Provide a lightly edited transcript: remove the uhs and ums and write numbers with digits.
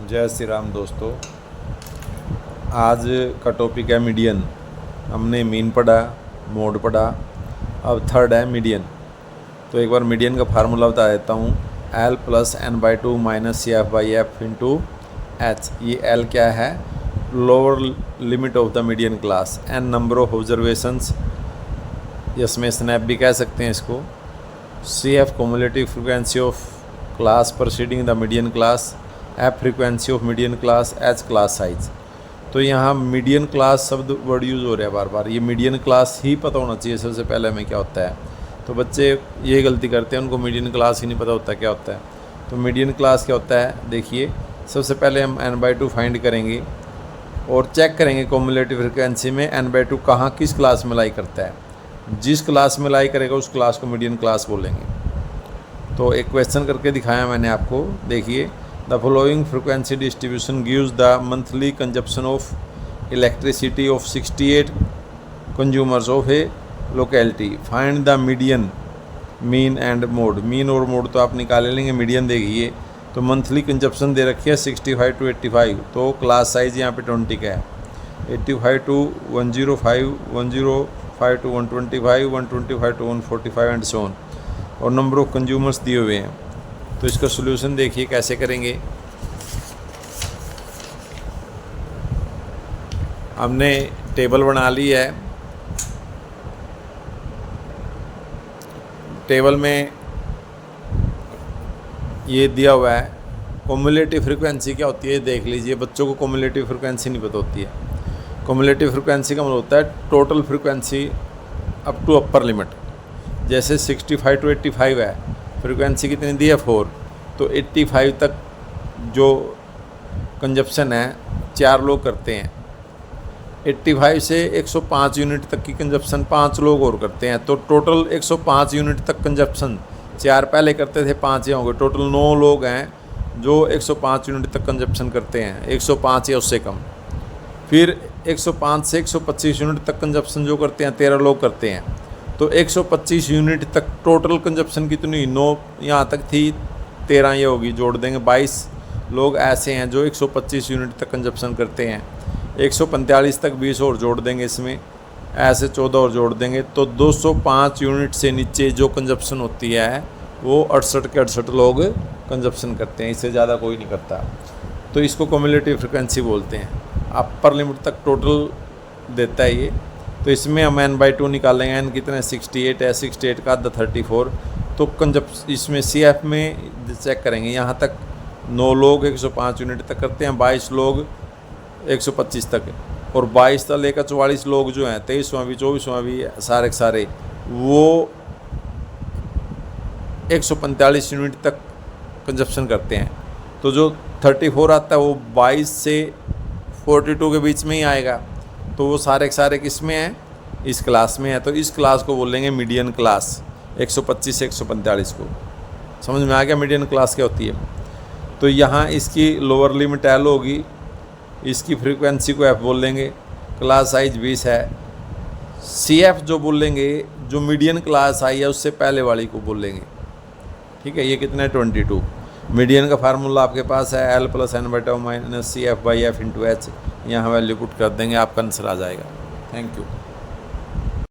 जय श्री राम दोस्तों। आज का टॉपिक है मीडियन। हमने मीन पढ़ा, मोड पढ़ा, अब थर्ड है मीडियन। तो एक बार मीडियन का फार्मूला बता देता हूँ। L + n/2 - CF/F × H। ये L क्या है? Lower limit of the median class. n number of observations, इसमें स्नैप भी कह सकते हैं इसको। CF cumulative frequency of class proceeding the median class. F frequency of median class. H class size. तो यहाँ मीडियन क्लास शब्द वर्ड यूज़ हो रहा है बार बार। ये मीडियन क्लास ही पता होना चाहिए सबसे पहले हमें क्या होता है। तो बच्चे ये गलती करते हैं, उनको मीडियन क्लास ही नहीं पता होता क्या होता है। तो मीडियन क्लास क्या होता है, देखिए सबसे पहले हम n/2 फाइंड करेंगे और चेक करेंगे क्यूमुलेटिव फ्रीक्वेंसी में n/2 कहाँ किस क्लास में लाई करता है। जिस क्लास में लाई करेगा उस क्लास को मीडियन क्लास बोलेंगे। तो एक क्वेश्चन करके दिखाया मैंने आपको, देखिए। The following frequency distribution gives the monthly consumption of elasticity of 68 consumers of A locality. Find the median, mean and mode. Mean और मोड तो आप निकाल लेंगे, मीडियन देखिए। तो मंथली कंजप्शन दे रखी है 65 to 85। तो क्लास साइज यहाँ पे 20 का है। 85 to 105, 105 to 125, 125 to 145 and so on. और नंबर ऑफ कंज्यूमर्स दिए हुए हैं। तो इसका सोल्यूशन देखिए कैसे करेंगे। हमने टेबल बना ली है। टेबल में ये दिया हुआ है क्यूमुलेटिव फ्रीक्वेंसी क्या होती है देख लीजिए। बच्चों को क्यूमुलेटिव फ्रीक्वेंसी नहीं पता होती है। क्यूमुलेटिव फ्रीक्वेंसी का मतलब होता है total frequency up to upper limit. जैसे 65 to 85 है, फ्रीक्वेंसी कितनी दी है 4। तो 85 तक जो कंजप्शन है 4 लोग करते हैं। 85 से 105 यूनिट तक की कंजप्शन 5 लोग और करते हैं। तो टोटल 105 यूनिट तक कंजप्शन 4 पहले करते थे, 5 ये होंगे। टोटल 9 लोग हैं जो 105 यूनिट तक कंजप्शन करते हैं, 105 या उससे कम। फिर 105 से 125 यूनिट तक कंजप्शन जो करते हैं 13 लोग करते हैं। तो 125 यूनिट तक टोटल कंजप्शन कितनी, 9 यहाँ तक थी, 13 ये होगी, जोड़ देंगे 22 लोग ऐसे हैं जो 125 यूनिट तक कंजप्शन करते हैं। 145 तक 20 और जोड़ देंगे इसमें, ऐसे 14 और जोड़ देंगे। तो 205 यूनिट से नीचे जो कंजप्शन होती है वो 68 के 68 लोग कंजप्शन करते हैं, इससे ज़्यादा कोई नहीं करता। तो इसको क्यूमुलेटिव फ्रीक्वेंसी बोलते हैं। अपर लिमिट तक टोटल देता है ये। तो इसमें हम n/2 निकालेंगे। n कितने 68 है, 68 का आधा 34। तो इसमें CF में चेक करेंगे, यहाँ तक 9 लोग 105 यूनिट तक करते हैं, 22 लोग 125 तक, और 22 तक लेकर 44 लोग जो हैं 23वां भी 24वां भी सारे के सारे वो 145 यूनिट तक कंजप्शन करते हैं। तो जो 34 आता है वो 22 से 42 के बीच में ही आएगा। तो वो सारे के सारे किस में हैं, इस क्लास में है। तो इस क्लास को बोलेंगे मीडियन क्लास। 125 से 145 को समझ में आ गया मीडियन क्लास क्या होती है। तो यहाँ इसकी लोअर लिमिट L होगी, इसकी फ्रीक्वेंसी को F बोलेंगे, क्लास साइज 20 है। CF जो बोलेंगे, जो मीडियन क्लास आई है उससे पहले वाली को बोलेंगे, ठीक है। ये कितना है 22। मीडियन का फार्मूला आपके पास है L + n/2 - CF/F × H। यहाँ वैल्यू पुट कर देंगे, आपका आंसर आ जाएगा। Thank you.